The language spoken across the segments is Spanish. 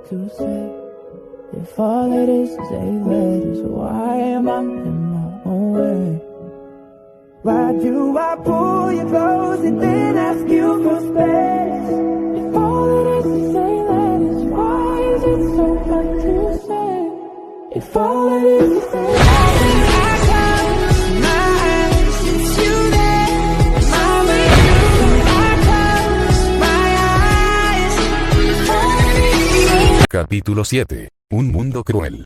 to say? If all it is 8 letters, why am I in my own way? Why do I pull you close and then ask you for space? If all it is 8 letters, why is it so hard to say? If all it is 8 letters, I close my eyes, it's you there, my way through. I close my eyes. Capítulo 7. Un mundo cruel.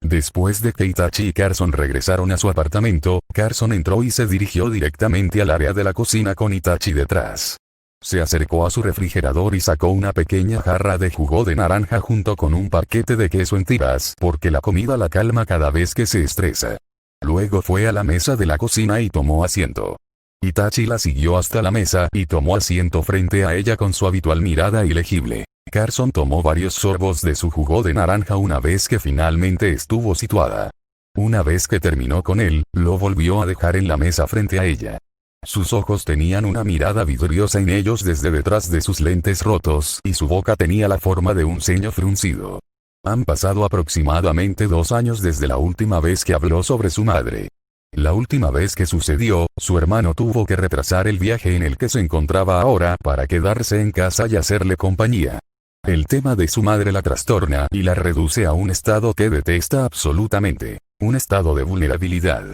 Después de que Itachi y Carson regresaron a su apartamento, Carson entró y se dirigió directamente al área de la cocina con Itachi detrás. Se acercó a su refrigerador y sacó una pequeña jarra de jugo de naranja junto con un paquete de queso en tiras, porque la comida la calma cada vez que se estresa. Luego fue a la mesa de la cocina y tomó asiento. Itachi la siguió hasta la mesa y tomó asiento frente a ella con su habitual mirada ilegible. Carson tomó varios sorbos de su jugo de naranja una vez que finalmente estuvo situada. Una vez que terminó con él, lo volvió a dejar en la mesa frente a ella. Sus ojos tenían una mirada vidriosa en ellos desde detrás de sus lentes rotos y su boca tenía la forma de un ceño fruncido. Han pasado aproximadamente 2 años desde la última vez que habló sobre su madre. La última vez que sucedió, su hermano tuvo que retrasar el viaje en el que se encontraba ahora para quedarse en casa y hacerle compañía. El tema de su madre la trastorna y la reduce a un estado que detesta absolutamente, un estado de vulnerabilidad.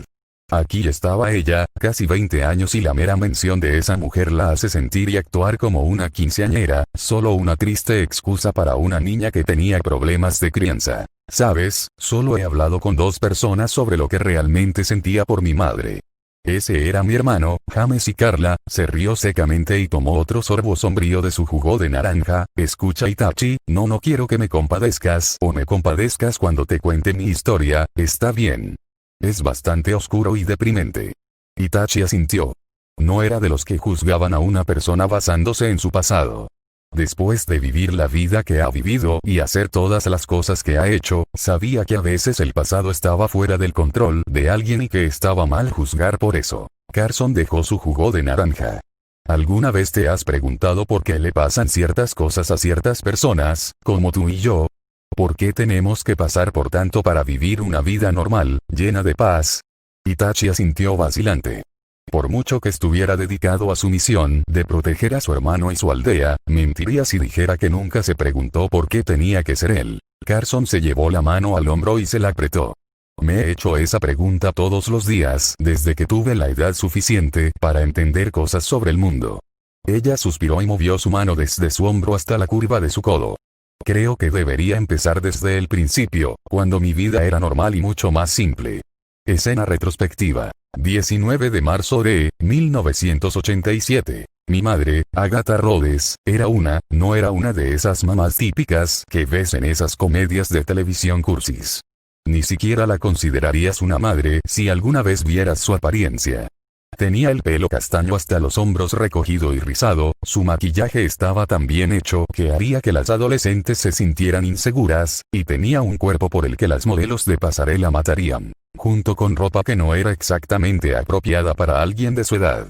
Aquí estaba ella, casi 20 años y la mera mención de esa mujer la hace sentir y actuar como una quinceañera, solo una triste excusa para una niña que tenía problemas de crianza. ¿Sabes? Solo he hablado con 2 personas sobre lo que realmente sentía por mi madre. Ese era mi hermano, James, y Carla. Se rió secamente y tomó otro sorbo sombrío de su jugo de naranja. Escucha, Itachi, no quiero que me compadezcas o me compadezcas cuando te cuente mi historia, ¿está bien? Es bastante oscuro y deprimente. Itachi asintió. No era de los que juzgaban a una persona basándose en su pasado. Después de vivir la vida que ha vivido y hacer todas las cosas que ha hecho, sabía que a veces el pasado estaba fuera del control de alguien y que estaba mal juzgar por eso. Carson dejó su jugo de naranja. ¿Alguna vez te has preguntado por qué le pasan ciertas cosas a ciertas personas, como tú y yo? ¿Por qué tenemos que pasar por tanto para vivir una vida normal, llena de paz? Itachi asintió vacilante. Por mucho que estuviera dedicado a su misión de proteger a su hermano y su aldea, mentiría si dijera que nunca se preguntó por qué tenía que ser él. Carson se llevó la mano al hombro y se la apretó. Me he hecho esa pregunta todos los días desde que tuve la edad suficiente para entender cosas sobre el mundo. Ella suspiró y movió su mano desde su hombro hasta la curva de su codo. Creo que debería empezar desde el principio, cuando mi vida era normal y mucho más simple. Escena retrospectiva. 19 de marzo de 1987. Mi madre, Agatha Rhodes, no era una de esas mamás típicas que ves en esas comedias de televisión cursis. Ni siquiera la considerarías una madre si alguna vez vieras su apariencia. Tenía el pelo castaño hasta los hombros recogido y rizado, su maquillaje estaba tan bien hecho que haría que las adolescentes se sintieran inseguras, y tenía un cuerpo por el que las modelos de pasarela matarían, junto con ropa que no era exactamente apropiada para alguien de su edad.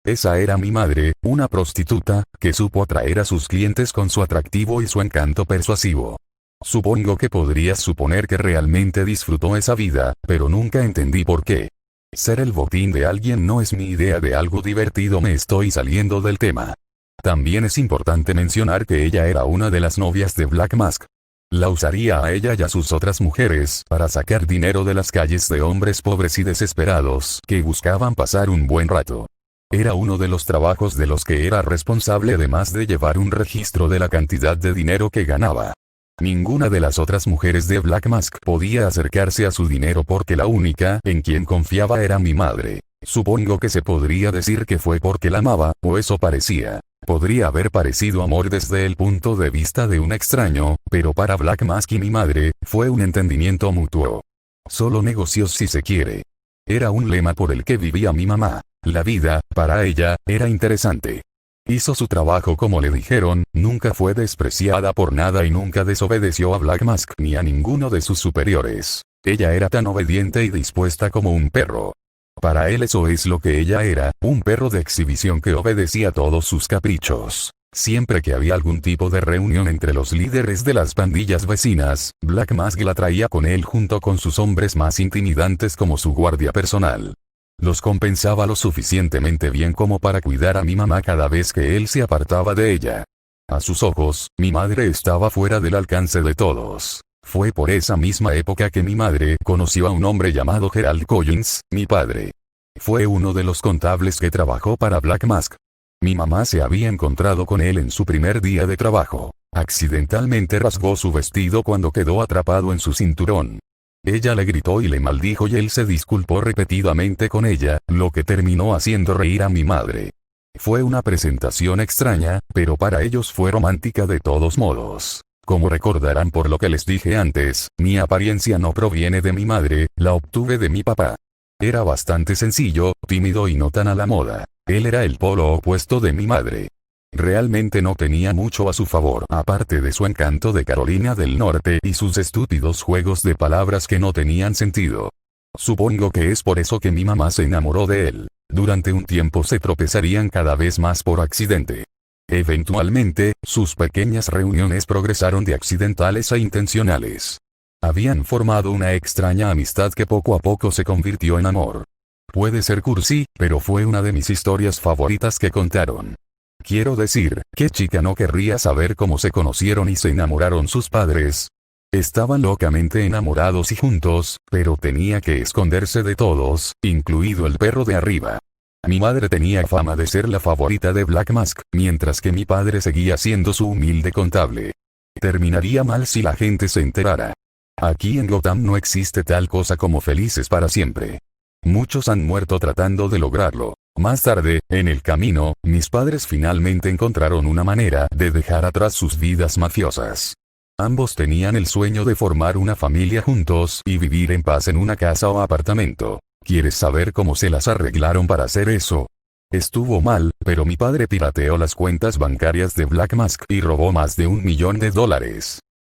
Esa era mi madre, una prostituta, que supo atraer a sus clientes con su atractivo y su encanto persuasivo. Supongo que podrías suponer que realmente disfrutó esa vida, pero nunca entendí por qué. Ser el botín de alguien no es mi idea de algo divertido. Me estoy saliendo del tema. También es importante mencionar que ella era una de las novias de Black Mask. La usaría a ella y a sus otras mujeres para sacar dinero de las calles de hombres pobres y desesperados que buscaban pasar un buen rato. Era uno de los trabajos de los que era responsable, además de llevar un registro de la cantidad de dinero que ganaba. Ninguna de las otras mujeres de Black Mask podía acercarse a su dinero porque la única en quien confiaba era mi madre. Supongo que se podría decir que fue porque la amaba, o eso parecía. Podría haber parecido amor desde el punto de vista de un extraño, pero para Black Mask y mi madre, fue un entendimiento mutuo. Solo negocios si se quiere. Era un lema por el que vivía mi mamá. La vida, para ella, era interesante. Hizo su trabajo como le dijeron, nunca fue despreciada por nada y nunca desobedeció a Black Mask ni a ninguno de sus superiores. Ella era tan obediente y dispuesta como un perro. Para él eso es lo que ella era, un perro de exhibición que obedecía todos sus caprichos. Siempre que había algún tipo de reunión entre los líderes de las pandillas vecinas, Black Mask la traía con él junto con sus hombres más intimidantes como su guardia personal. Los compensaba lo suficientemente bien como para cuidar a mi mamá cada vez que él se apartaba de ella. A sus ojos, mi madre estaba fuera del alcance de todos. Fue por esa misma época que mi madre conoció a un hombre llamado Gerald Collins, mi padre. Fue uno de los contables que trabajó para Black Mask. Mi mamá se había encontrado con él en su primer día de trabajo. Accidentalmente rasgó su vestido cuando quedó atrapado en su cinturón. Ella le gritó y le maldijo y él se disculpó repetidamente con ella, lo que terminó haciendo reír a mi madre. Fue una presentación extraña, pero para ellos fue romántica de todos modos. Como recordarán por lo que les dije antes, mi apariencia no proviene de mi madre, la obtuve de mi papá. Era bastante sencillo, tímido y no tan a la moda. Él era el polo opuesto de mi madre. Realmente no tenía mucho a su favor, aparte de su encanto de Carolina del Norte y sus estúpidos juegos de palabras que no tenían sentido. Supongo que es por eso que mi mamá se enamoró de él. Durante un tiempo se tropezarían cada vez más por accidente. Eventualmente, sus pequeñas reuniones progresaron de accidentales a intencionales. Habían formado una extraña amistad que poco a poco se convirtió en amor. Puede ser cursi, pero fue una de mis historias favoritas que contaron. Quiero decir, ¿qué chica no querría saber cómo se conocieron y se enamoraron sus padres? Estaban locamente enamorados y juntos, pero tenía que esconderse de todos, incluido el perro de arriba. Mi madre tenía fama de ser la favorita de Black Mask, mientras que mi padre seguía siendo su humilde contable. Terminaría mal si la gente se enterara. Aquí en Gotham no existe tal cosa como felices para siempre. Muchos han muerto tratando de lograrlo. Más tarde, en el camino, mis padres finalmente encontraron una manera de dejar atrás sus vidas mafiosas. Ambos tenían el sueño de formar una familia juntos y vivir en paz en una casa o apartamento. ¿Quieres saber cómo se las arreglaron para hacer eso? Estuvo mal, pero mi padre pirateó las cuentas bancarias de Black Mask y robó más de $1 millón.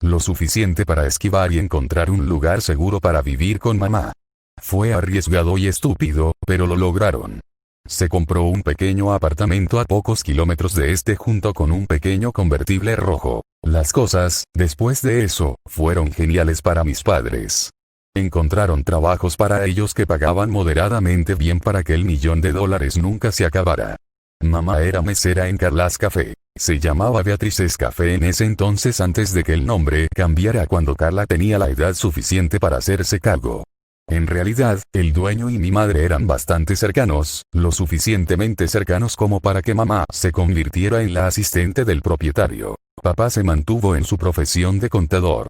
Lo suficiente para esquivar y encontrar un lugar seguro para vivir con mamá. Fue arriesgado y estúpido, pero lo lograron. Se compró un pequeño apartamento a pocos kilómetros de este junto con un pequeño convertible rojo. Las cosas, después de eso, fueron geniales para mis padres. Encontraron trabajos para ellos que pagaban moderadamente bien para que $1 millón nunca se acabara. Mamá era mesera en Carla's Café. Se llamaba Beatrice's Café en ese entonces antes de que el nombre cambiara cuando Carla tenía la edad suficiente para hacerse cargo. En realidad, el dueño y mi madre eran bastante cercanos, lo suficientemente cercanos como para que mamá se convirtiera en la asistente del propietario. Papá se mantuvo en su profesión de contador.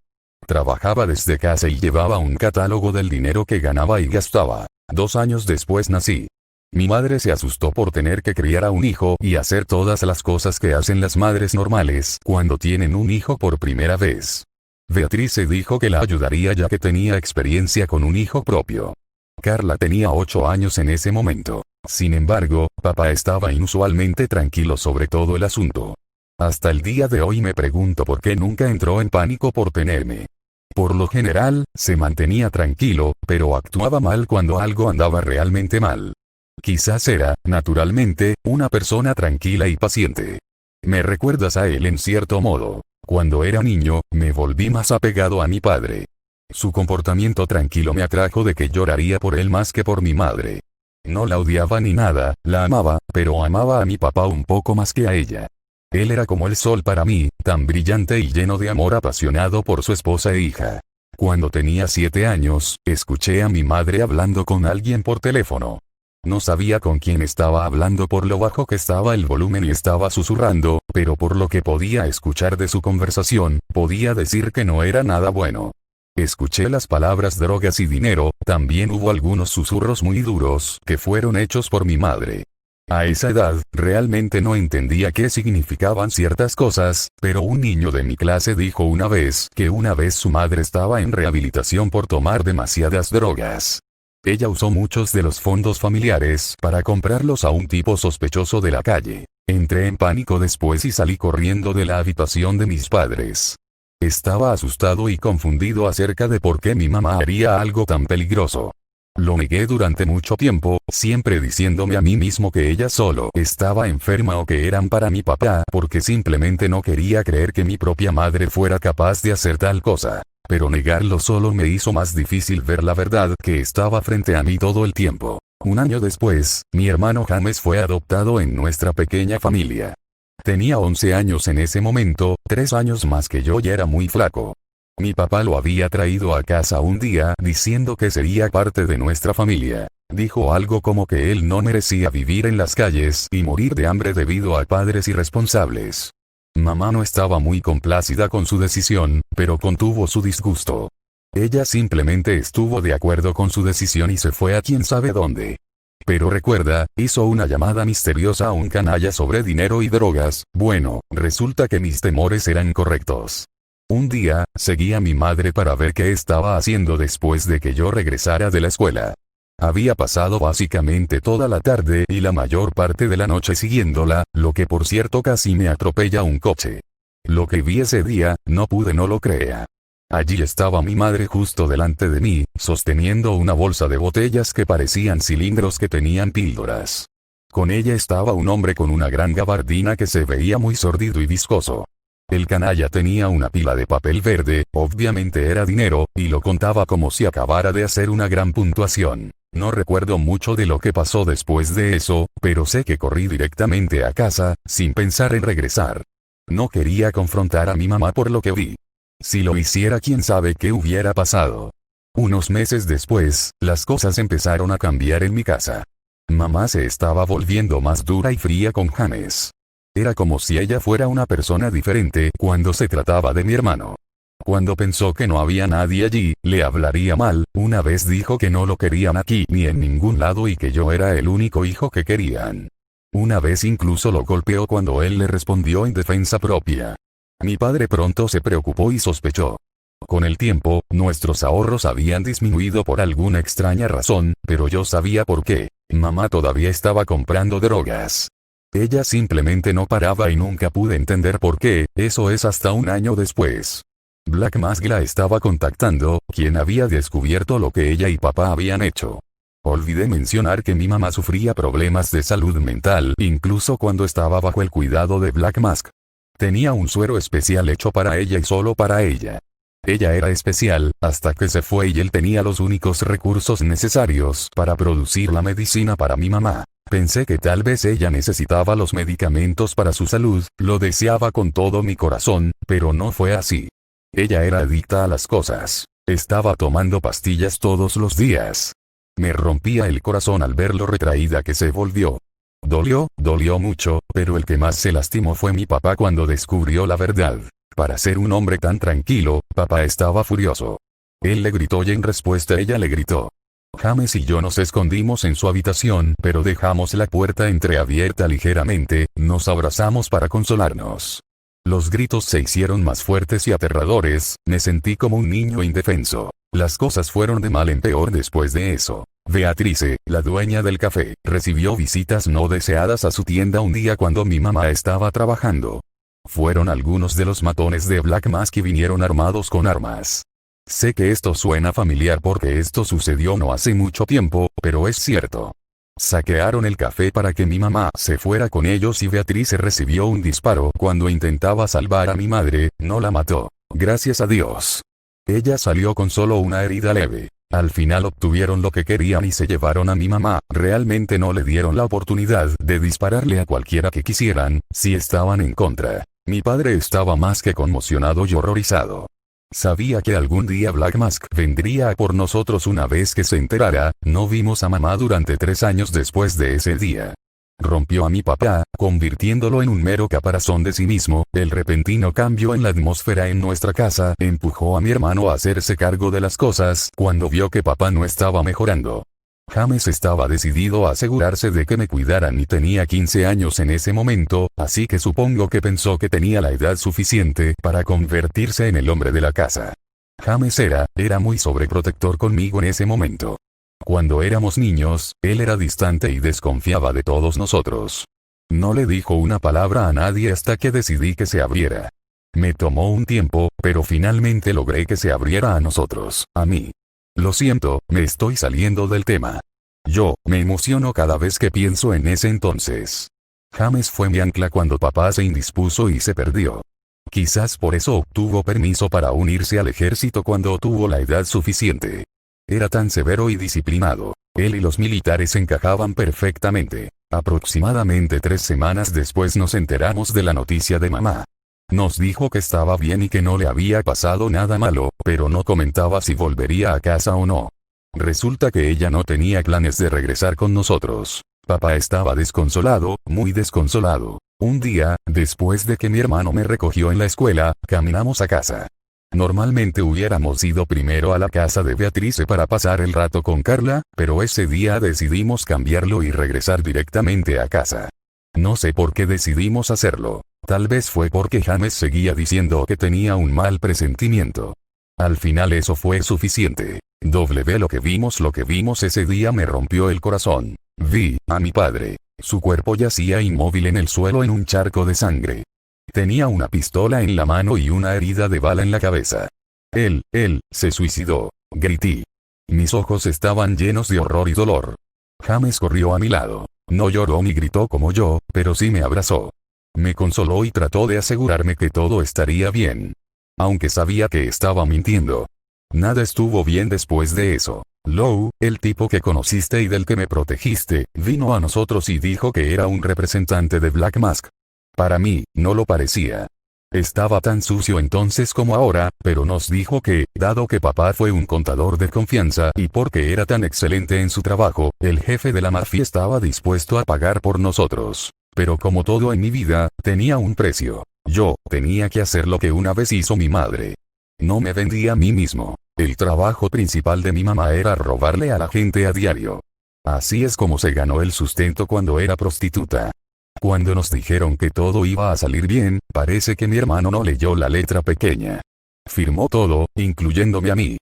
Trabajaba desde casa y llevaba un catálogo del dinero que ganaba y gastaba. 2 años después nací. Mi madre se asustó por tener que criar a un hijo y hacer todas las cosas que hacen las madres normales cuando tienen un hijo por primera vez. Beatrice dijo que la ayudaría ya que tenía experiencia con un hijo propio. Carla tenía 8 años en ese momento. Sin embargo, papá estaba inusualmente tranquilo sobre todo el asunto. Hasta el día de hoy me pregunto por qué nunca entró en pánico por tenerme. Por lo general, se mantenía tranquilo, pero actuaba mal cuando algo andaba realmente mal. Quizás era, naturalmente, una persona tranquila y paciente. Me recuerdas a él en cierto modo. Cuando era niño, me volví más apegado a mi padre. Su comportamiento tranquilo me atrajo de que lloraría por él más que por mi madre. No la odiaba ni nada, la amaba, pero amaba a mi papá un poco más que a ella. Él era como el sol para mí, tan brillante y lleno de amor apasionado por su esposa e hija. Cuando tenía 7 años, escuché a mi madre hablando con alguien por teléfono. No sabía con quién estaba hablando por lo bajo que estaba el volumen y estaba susurrando, pero por lo que podía escuchar de su conversación, podía decir que no era nada bueno. Escuché las palabras drogas y dinero, también hubo algunos susurros muy duros que fueron hechos por mi madre. A esa edad, realmente no entendía qué significaban ciertas cosas, pero un niño de mi clase dijo una vez que una vez su madre estaba en rehabilitación por tomar demasiadas drogas. Ella usó muchos de los fondos familiares para comprarlos a un tipo sospechoso de la calle. Entré en pánico después y salí corriendo de la habitación de mis padres. Estaba asustado y confundido acerca de por qué mi mamá haría algo tan peligroso. Lo negué durante mucho tiempo, siempre diciéndome a mí mismo que ella solo estaba enferma o que eran para mi papá, porque simplemente no quería creer que mi propia madre fuera capaz de hacer tal cosa. Pero negarlo solo me hizo más difícil ver la verdad que estaba frente a mí todo el tiempo. Un año después, mi hermano James fue adoptado en nuestra pequeña familia. Tenía 11 años en ese momento, 3 años más que yo y era muy flaco. Mi papá lo había traído a casa un día diciendo que sería parte de nuestra familia. Dijo algo como que él no merecía vivir en las calles y morir de hambre debido a padres irresponsables. Mamá no estaba muy complacida con su decisión, pero contuvo su disgusto. Ella simplemente estuvo de acuerdo con su decisión y se fue a quién sabe dónde. Pero recuerda, hizo una llamada misteriosa a un canalla sobre dinero y drogas. Bueno, resulta que mis temores eran correctos. Un día, seguí a mi madre para ver qué estaba haciendo después de que yo regresara de la escuela. Había pasado básicamente toda la tarde y la mayor parte de la noche siguiéndola, lo que por cierto casi me atropella un coche. Lo que vi ese día, no lo crea. Allí estaba mi madre justo delante de mí, sosteniendo una bolsa de botellas que parecían cilindros que tenían píldoras. Con ella estaba un hombre con una gran gabardina que se veía muy sórdido y viscoso. El canalla tenía una pila de papel verde, obviamente era dinero, y lo contaba como si acabara de hacer una gran puntuación. No recuerdo mucho de lo que pasó después de eso, pero sé que corrí directamente a casa, sin pensar en regresar. No quería confrontar a mi mamá por lo que vi. Si lo hiciera, quién sabe qué hubiera pasado. Unos meses después, las cosas empezaron a cambiar en mi casa. Mamá se estaba volviendo más dura y fría con James. Era como si ella fuera una persona diferente cuando se trataba de mi hermano. Cuando pensó que no había nadie allí, le hablaría mal. Una vez dijo que no lo querían aquí ni en ningún lado y que yo era el único hijo que querían. Una vez incluso lo golpeó cuando él le respondió en defensa propia. Mi padre pronto se preocupó y sospechó. Con el tiempo, nuestros ahorros habían disminuido por alguna extraña razón, pero yo sabía por qué. Mamá todavía estaba comprando drogas. Ella simplemente no paraba y nunca pude entender por qué, eso es hasta un año después. Black Mask la estaba contactando, quien había descubierto lo que ella y papá habían hecho. Olvidé mencionar que mi mamá sufría problemas de salud mental, incluso cuando estaba bajo el cuidado de Black Mask. Tenía un suero especial hecho para ella y solo para ella. Ella era especial, hasta que se fue y él tenía los únicos recursos necesarios para producir la medicina para mi mamá. Pensé que tal vez ella necesitaba los medicamentos para su salud, lo deseaba con todo mi corazón, pero no fue así. Ella era adicta a las cosas. Estaba tomando pastillas todos los días. Me rompía el corazón al ver lo retraída que se volvió. Dolió mucho, pero el que más se lastimó fue mi papá cuando descubrió la verdad. Para ser un hombre tan tranquilo, papá estaba furioso. Él le gritó y en respuesta ella le gritó. James y yo nos escondimos en su habitación, pero dejamos la puerta entreabierta ligeramente, nos abrazamos para consolarnos. Los gritos se hicieron más fuertes y aterradores, me sentí como un niño indefenso. Las cosas fueron de mal en peor después de eso. Beatrice, la dueña del café, recibió visitas no deseadas a su tienda un día cuando mi mamá estaba trabajando. Fueron algunos de los matones de Black Mask y vinieron armados con armas. Sé que esto suena familiar porque esto sucedió no hace mucho tiempo, pero es cierto. Saquearon el café para que mi mamá se fuera con ellos y Beatrice recibió un disparo cuando intentaba salvar a mi madre, no la mató. Gracias a Dios. Ella salió con solo una herida leve. Al final obtuvieron lo que querían y se llevaron a mi mamá. Realmente no le dieron la oportunidad de dispararle a cualquiera que quisieran, si estaban en contra. Mi padre estaba más que conmocionado y horrorizado. Sabía que algún día Black Mask vendría a por nosotros una vez que se enterara. No vimos a mamá durante 3 años después de ese día. Rompió a mi papá, convirtiéndolo en un mero caparazón de sí mismo. El repentino cambio en la atmósfera en nuestra casa empujó a mi hermano a hacerse cargo de las cosas cuando vio que papá no estaba mejorando. James estaba decidido a asegurarse de que me cuidaran y tenía 15 años en ese momento, así que supongo que pensó que tenía la edad suficiente para convertirse en el hombre de la casa. James era muy sobreprotector conmigo en ese momento. Cuando éramos niños, él era distante y desconfiaba de todos nosotros. No le dijo una palabra a nadie hasta que decidí que se abriera. Me tomó un tiempo, pero finalmente logré que se abriera a nosotros, a mí. Lo siento, me estoy saliendo del tema. Yo, me emociono cada vez que pienso en ese entonces. James fue mi ancla cuando papá se indispuso y se perdió. Quizás por eso obtuvo permiso para unirse al ejército cuando tuvo la edad suficiente. Era tan severo y disciplinado. Él y los militares encajaban perfectamente. Aproximadamente 3 semanas después nos enteramos de la noticia de mamá. Nos dijo que estaba bien y que no le había pasado nada malo, pero no comentaba si volvería a casa o no. Resulta que ella no tenía planes de regresar con nosotros. Papá estaba desconsolado, muy desconsolado. Un día, después de que mi hermano me recogió en la escuela, caminamos a casa. Normalmente hubiéramos ido primero a la casa de Beatrice para pasar el rato con Carla, pero ese día decidimos cambiarlo y regresar directamente a casa. No sé por qué decidimos hacerlo. Tal vez fue porque James seguía diciendo que tenía un mal presentimiento. Al final eso fue suficiente. Lo que vimos ese día me rompió el corazón. Vi a mi padre. Su cuerpo yacía inmóvil en el suelo en un charco de sangre. Tenía una pistola en la mano y una herida de bala en la cabeza. Él se suicidó. Grité. Mis ojos estaban llenos de horror y dolor. James corrió a mi lado. No lloró ni gritó como yo, pero sí me abrazó. Me consoló y trató de asegurarme que todo estaría bien. Aunque sabía que estaba mintiendo. Nada estuvo bien después de eso. Lou, el tipo que conociste y del que me protegiste, vino a nosotros y dijo que era un representante de Black Mask. Para mí, no lo parecía. Estaba tan sucio entonces como ahora, pero nos dijo que, dado que papá fue un contador de confianza y porque era tan excelente en su trabajo, el jefe de la mafia estaba dispuesto a pagar por nosotros. Pero como todo en mi vida, tenía un precio. Yo tenía que hacer lo que una vez hizo mi madre. No me vendí a mí mismo. El trabajo principal de mi mamá era robarle a la gente a diario. Así es como se ganó el sustento cuando era prostituta. Cuando nos dijeron que todo iba a salir bien, parece que mi hermano no leyó la letra pequeña. Firmó todo, incluyéndome a mí.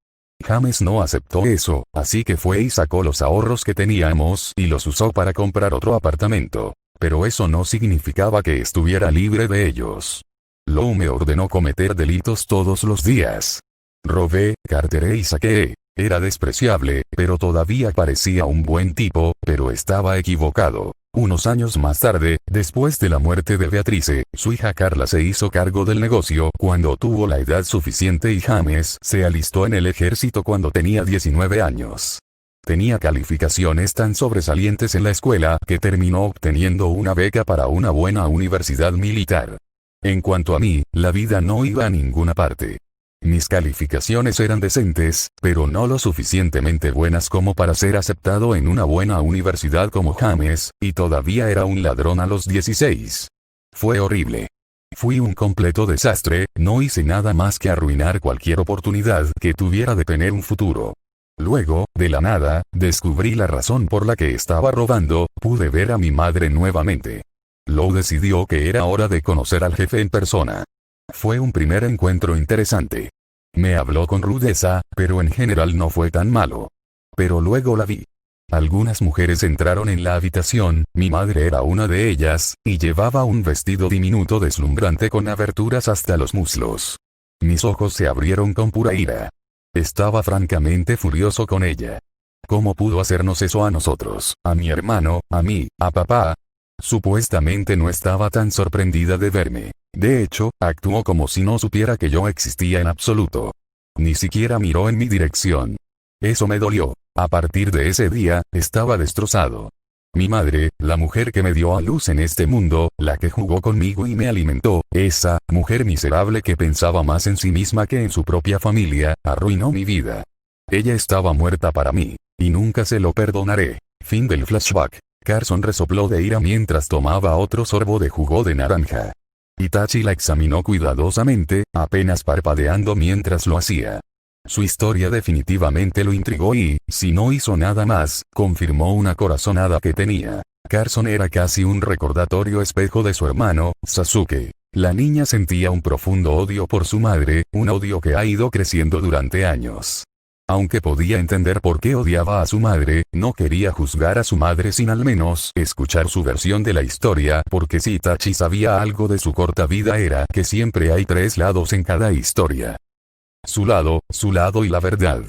James no aceptó eso, así que fue y sacó los ahorros que teníamos y los usó para comprar otro apartamento. Pero eso no significaba que estuviera libre de ellos. Lou me ordenó cometer delitos todos los días. Robé, carteré y saqueé. Era despreciable, pero todavía parecía un buen tipo, pero estaba equivocado. Unos años más tarde, después de la muerte de Beatrice, su hija Carla se hizo cargo del negocio cuando tuvo la edad suficiente y James se alistó en el ejército cuando tenía 19 años. Tenía calificaciones tan sobresalientes en la escuela que terminó obteniendo una beca para una buena universidad militar. En cuanto a mí, la vida no iba a ninguna parte. Mis calificaciones eran decentes, pero no lo suficientemente buenas como para ser aceptado en una buena universidad como James, y todavía era un ladrón a los 16. Fue horrible. Fui un completo desastre, no hice nada más que arruinar cualquier oportunidad que tuviera de tener un futuro. Luego, de la nada, descubrí la razón por la que estaba robando, pude ver a mi madre nuevamente. Lou decidió que era hora de conocer al jefe en persona. Fue un primer encuentro interesante. Me habló con rudeza, pero en general no fue tan malo. Pero luego la vi. Algunas mujeres entraron en la habitación, mi madre era una de ellas, y llevaba un vestido diminuto deslumbrante con aberturas hasta los muslos. Mis ojos se abrieron con pura ira. Estaba francamente furioso con ella. ¿Cómo pudo hacernos eso a nosotros, a mi hermano, a mí, a papá? Supuestamente no estaba tan sorprendida de verme. De hecho, actuó como si no supiera que yo existía en absoluto. Ni siquiera miró en mi dirección. Eso me dolió. A partir de ese día, estaba destrozado. Mi madre, la mujer que me dio a luz en este mundo, la que jugó conmigo y me alimentó, esa mujer miserable que pensaba más en sí misma que en su propia familia, arruinó mi vida. Ella estaba muerta para mí. Y nunca se lo perdonaré. Fin del flashback. Carson resopló de ira mientras tomaba otro sorbo de jugo de naranja. Itachi la examinó cuidadosamente, apenas parpadeando mientras lo hacía. Su historia definitivamente lo intrigó y, si no hizo nada más, confirmó una corazonada que tenía. Carson era casi un recordatorio espejo de su hermano, Sasuke. La niña sentía un profundo odio por su madre, un odio que ha ido creciendo durante años. Aunque podía entender por qué odiaba a su madre, no quería juzgar a su madre sin al menos escuchar su versión de la historia, porque si Itachi sabía algo de su corta vida era que siempre hay 3 lados en cada historia. Su lado y la verdad.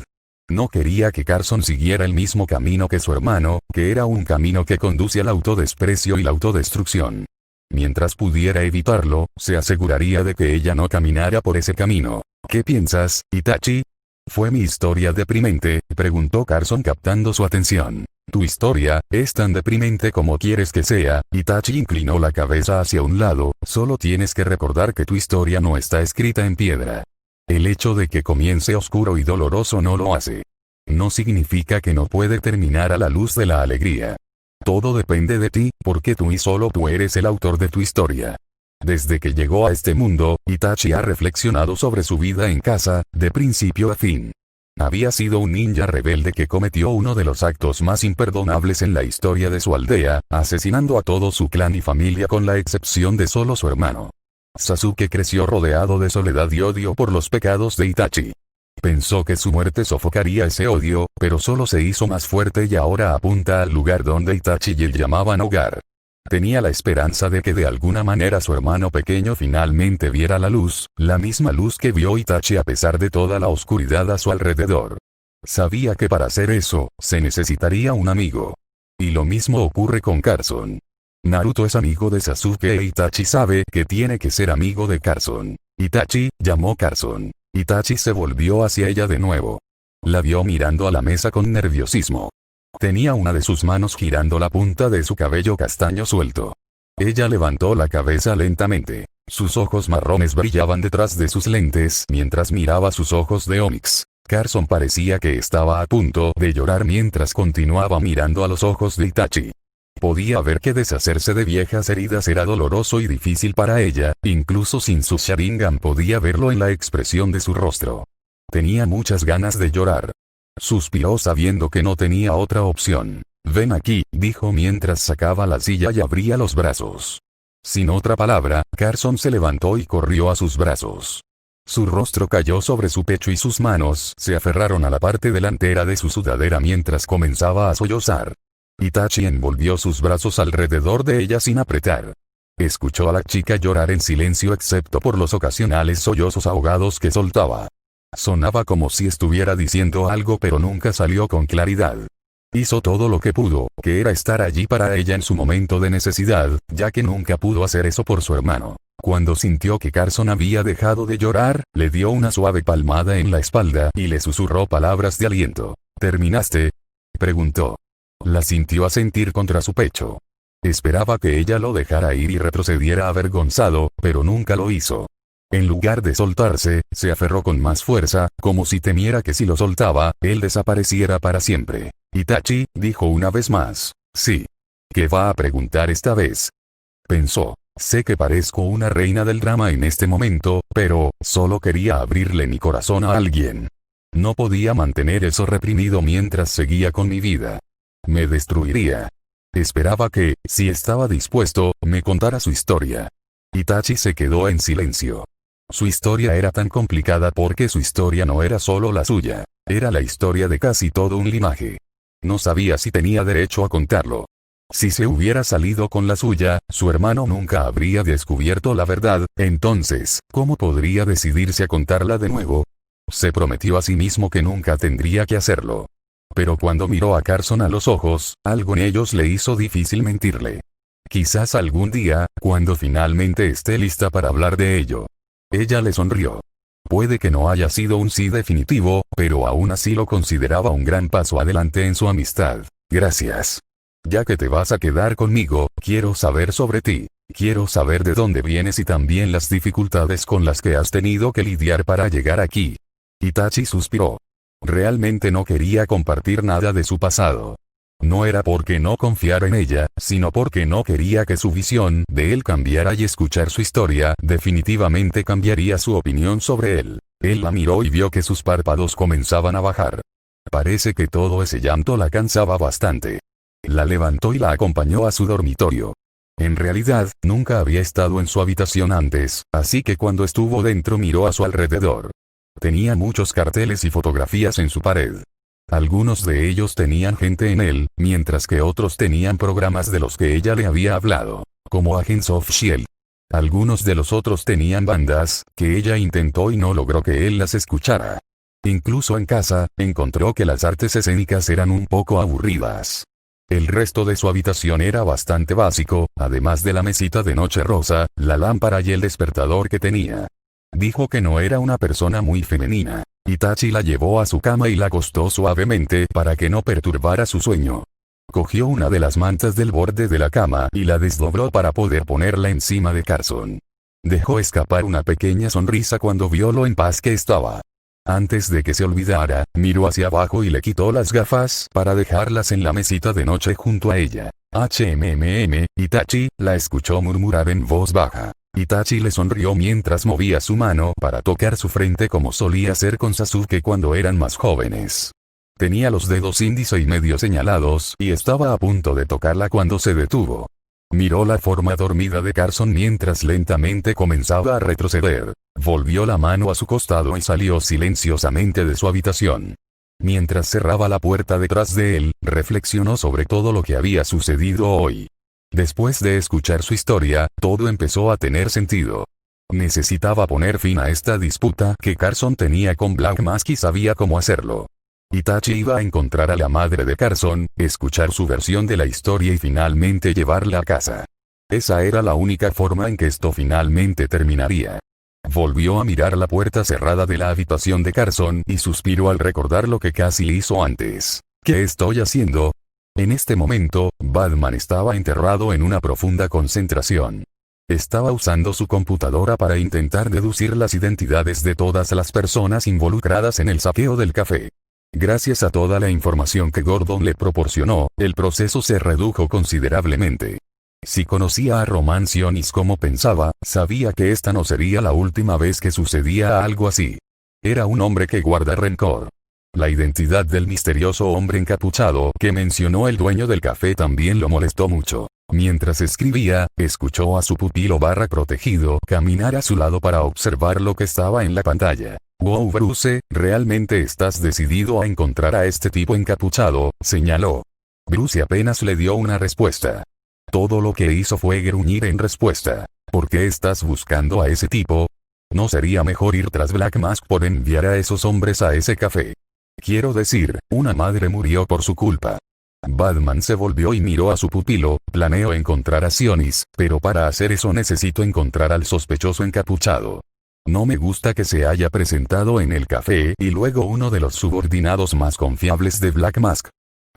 No quería que Carson siguiera el mismo camino que su hermano, que era un camino que conduce al autodesprecio y la autodestrucción. Mientras pudiera evitarlo, se aseguraría de que ella no caminara por ese camino. ¿Qué piensas, Itachi? ¿Fue mi historia deprimente?, preguntó Carson captando su atención. Tu historia es tan deprimente como quieres que sea. Itachi inclinó la cabeza hacia un lado. Solo tienes que recordar que tu historia no está escrita en piedra. El hecho de que comience oscuro y doloroso no lo hace. No significa que no puede terminar a la luz de la alegría. Todo depende de ti, porque tú y solo tú eres el autor de tu historia. Desde que llegó a este mundo, Itachi ha reflexionado sobre su vida en casa, de principio a fin. Había sido un ninja rebelde que cometió uno de los actos más imperdonables en la historia de su aldea, asesinando a todo su clan y familia con la excepción de solo su hermano. Sasuke creció rodeado de soledad y odio por los pecados de Itachi. Pensó que su muerte sofocaría ese odio, pero solo se hizo más fuerte y ahora apunta al lugar donde Itachi y él llamaban hogar. Tenía la esperanza de que de alguna manera su hermano pequeño finalmente viera la luz, la misma luz que vio Itachi a pesar de toda la oscuridad a su alrededor. Sabía que para hacer eso, se necesitaría un amigo. Y lo mismo ocurre con Carson. Naruto es amigo de Sasuke e Itachi sabe que tiene que ser amigo de Carson. Itachi, llamó Carson. Itachi se volvió hacia ella de nuevo. La vio mirando a la mesa con nerviosismo. Tenía una de sus manos girando la punta de su cabello castaño suelto. Ella levantó la cabeza lentamente. Sus ojos marrones brillaban detrás de sus lentes mientras miraba sus ojos de ónix. Carson parecía que estaba a punto de llorar mientras continuaba mirando a los ojos de Itachi. Podía ver que deshacerse de viejas heridas era doloroso y difícil para ella, incluso sin su Sharingan podía verlo en la expresión de su rostro. Tenía muchas ganas de llorar. Suspiró sabiendo que no tenía otra opción. Ven aquí, dijo mientras sacaba la silla y abría los brazos. Sin otra palabra, Carson se levantó y corrió a sus brazos. Su rostro cayó sobre su pecho y sus manos se aferraron a la parte delantera de su sudadera mientras comenzaba a sollozar. Itachi envolvió sus brazos alrededor de ella sin apretar. Escuchó a la chica llorar en silencio excepto por los ocasionales sollozos ahogados que soltaba. Sonaba como si estuviera diciendo algo pero nunca salió con claridad. Hizo todo lo que pudo, que era estar allí para ella en su momento de necesidad, ya que nunca pudo hacer eso por su hermano. Cuando sintió que Carson había dejado de llorar, le dio una suave palmada en la espalda y le susurró palabras de aliento. ¿Terminaste?, preguntó. La sintió asentir contra su pecho. Esperaba que ella lo dejara ir y retrocediera avergonzado, pero nunca lo hizo. En lugar de soltarse, se aferró con más fuerza, como si temiera que si lo soltaba, él desapareciera para siempre. Itachi, dijo una vez más. Sí. ¿Qué va a preguntar esta vez?, pensó. Sé que parezco una reina del drama en este momento, pero, solo quería abrirle mi corazón a alguien. No podía mantener eso reprimido mientras seguía con mi vida. Me destruiría. Esperaba que, si estaba dispuesto, me contara su historia. Itachi se quedó en silencio. Su historia era tan complicada porque su historia no era solo la suya, era la historia de casi todo un linaje. No sabía si tenía derecho a contarlo. Si se hubiera salido con la suya, su hermano nunca habría descubierto la verdad, entonces, ¿cómo podría decidirse a contarla de nuevo? Se prometió a sí mismo que nunca tendría que hacerlo. Pero cuando miró a Carson a los ojos, algo en ellos le hizo difícil mentirle. Quizás algún día, cuando finalmente esté lista para hablar de ello. Ella le sonrió. Puede que no haya sido un sí definitivo, pero aún así lo consideraba un gran paso adelante en su amistad. Gracias. Ya que te vas a quedar conmigo, quiero saber sobre ti. Quiero saber de dónde vienes y también las dificultades con las que has tenido que lidiar para llegar aquí. Itachi suspiró. Realmente no quería compartir nada de su pasado. No era porque no confiara en ella, sino porque no quería que su visión de él cambiara y escuchar su historia definitivamente cambiaría su opinión sobre él. Él la miró y vio que sus párpados comenzaban a bajar. Parece que todo ese llanto la cansaba bastante. La levantó y la acompañó a su dormitorio. En realidad, nunca había estado en su habitación antes, así que cuando estuvo dentro miró a su alrededor. Tenía muchos carteles y fotografías en su pared. Algunos de ellos tenían gente en él, mientras que otros tenían programas de los que ella le había hablado, como Agents of S.H.I.E.L.D. Algunos de los otros tenían bandas, que ella intentó y no logró que él las escuchara. Incluso en casa, encontró que las artes escénicas eran un poco aburridas. El resto de su habitación era bastante básico, además de la mesita de noche rosa, la lámpara y el despertador que tenía. Dijo que no era una persona muy femenina. Itachi la llevó a su cama y la acostó suavemente para que no perturbara su sueño. Cogió una de las mantas del borde de la cama y la desdobló para poder ponerla encima de Carson. Dejó escapar una pequeña sonrisa cuando vio lo en paz que estaba. Antes de que se olvidara, miró hacia abajo y le quitó las gafas para dejarlas en la mesita de noche junto a ella. Itachi, la escuchó murmurar en voz baja. Itachi le sonrió mientras movía su mano para tocar su frente como solía hacer con Sasuke cuando eran más jóvenes. Tenía los dedos índice y medio señalados y estaba a punto de tocarla cuando se detuvo. Miró la forma dormida de Carson mientras lentamente comenzaba a retroceder. Volvió la mano a su costado y salió silenciosamente de su habitación. Mientras cerraba la puerta detrás de él, reflexionó sobre todo lo que había sucedido hoy. Después de escuchar su historia, todo empezó a tener sentido. Necesitaba poner fin a esta disputa que Carson tenía con Black Mask y sabía cómo hacerlo. Itachi iba a encontrar a la madre de Carson, escuchar su versión de la historia y finalmente llevarla a casa. Esa era la única forma en que esto finalmente terminaría. Volvió a mirar la puerta cerrada de la habitación de Carson y suspiró al recordar lo que casi hizo antes. ¿Qué estoy haciendo? En este momento, Batman estaba enterrado en una profunda concentración. Estaba usando su computadora para intentar deducir las identidades de todas las personas involucradas en el saqueo del café. Gracias a toda la información que Gordon le proporcionó, el proceso se redujo considerablemente. Si conocía a Roman Sionis como pensaba, sabía que esta no sería la última vez que sucedía algo así. Era un hombre que guarda rencor. La identidad del misterioso hombre encapuchado que mencionó el dueño del café también lo molestó mucho. Mientras escribía, escuchó a su pupilo protegido caminar a su lado para observar lo que estaba en la pantalla. «Wow, Bruce, ¿realmente estás decidido a encontrar a este tipo encapuchado?», señaló. Bruce apenas le dio una respuesta. Todo lo que hizo fue gruñir en respuesta. «¿Por qué estás buscando a ese tipo? ¿No sería mejor ir tras Black Mask por enviar a esos hombres a ese café? Quiero decir, una madre murió por su culpa». Batman se volvió y miró a su pupilo. «Planeo encontrar a Sionis, pero para hacer eso necesito encontrar al sospechoso encapuchado. No me gusta que se haya presentado en el café y luego uno de los subordinados más confiables de Black Mask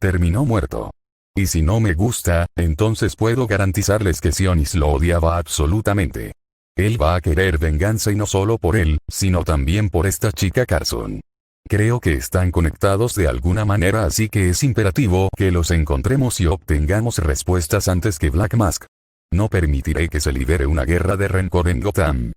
terminó muerto. Y si no me gusta, entonces puedo garantizarles que Sionis lo odiaba absolutamente. Él va a querer venganza y no solo por él, sino también por esta chica Carson. Creo que están conectados de alguna manera, así que es imperativo que los encontremos y obtengamos respuestas antes que Black Mask. No permitiré que se libere una guerra de rencor en Gotham».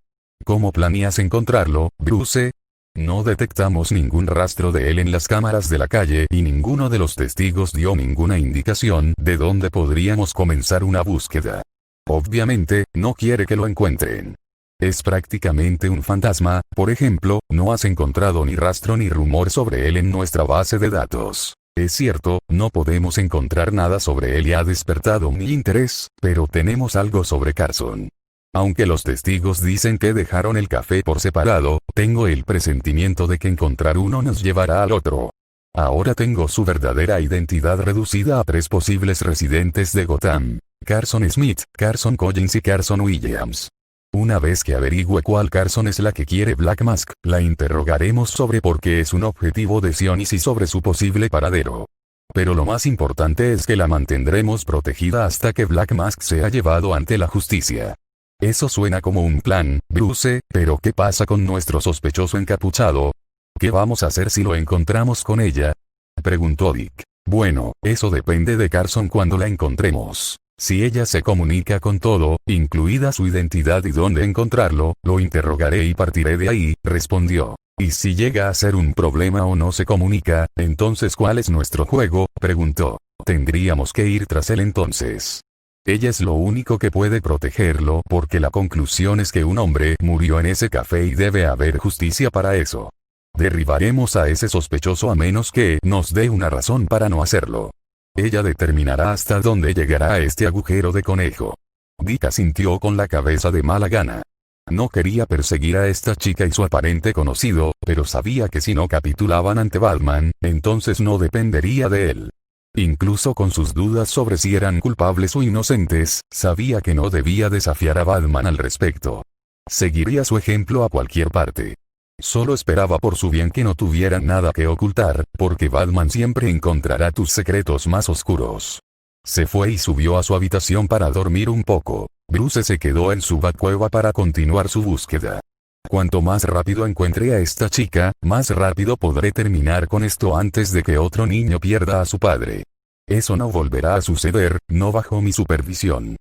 «¿Cómo planeas encontrarlo, Bruce?» «No detectamos ningún rastro de él en las cámaras de la calle y ninguno de los testigos dio ninguna indicación de dónde podríamos comenzar una búsqueda. Obviamente, no quiere que lo encuentren. Es prácticamente un fantasma, por ejemplo, no has encontrado ni rastro ni rumor sobre él en nuestra base de datos. Es cierto, no podemos encontrar nada sobre él y ha despertado mi interés, pero tenemos algo sobre Carson. Aunque los testigos dicen que dejaron el café por separado, tengo el presentimiento de que encontrar uno nos llevará al otro. Ahora tengo su verdadera identidad reducida a 3 posibles residentes de Gotham: Carson Smith, Carson Collins y Carson Williams. Una vez que averigüe cuál Carson es la que quiere Black Mask, la interrogaremos sobre por qué es un objetivo de Sionis y sobre su posible paradero. Pero lo más importante es que la mantendremos protegida hasta que Black Mask sea llevado ante la justicia. Eso suena como un plan, Bruce, pero ¿qué pasa con nuestro sospechoso encapuchado? ¿Qué vamos a hacer si lo encontramos con ella?, preguntó Dick. Bueno, eso depende de Carson cuando la encontremos. Si ella se comunica con todo, incluida su identidad y dónde encontrarlo, lo interrogaré y partiré de ahí, respondió. ¿Y si llega a ser un problema o no se comunica, entonces cuál es nuestro juego?, preguntó. Tendríamos que ir tras él entonces. Ella es lo único que puede protegerlo porque la conclusión es que un hombre murió en ese café y debe haber justicia para eso. Derribaremos a ese sospechoso a menos que nos dé una razón para no hacerlo. Ella determinará hasta dónde llegará a este agujero de conejo. Dick asintió con la cabeza de mala gana. No quería perseguir a esta chica y su aparente conocido, pero sabía que si no capitulaban ante Batman, entonces no dependería de él. Incluso con sus dudas sobre si eran culpables o inocentes, sabía que no debía desafiar a Batman al respecto. Seguiría su ejemplo a cualquier parte. Solo esperaba por su bien que no tuvieran nada que ocultar, porque Batman siempre encontrará tus secretos más oscuros. Se fue y subió a su habitación para dormir un poco. Bruce se quedó en su Batcueva para continuar su búsqueda. Cuanto más rápido encuentre a esta chica, más rápido podré terminar con esto antes de que otro niño pierda a su padre. Eso no volverá a suceder, no bajo mi supervisión.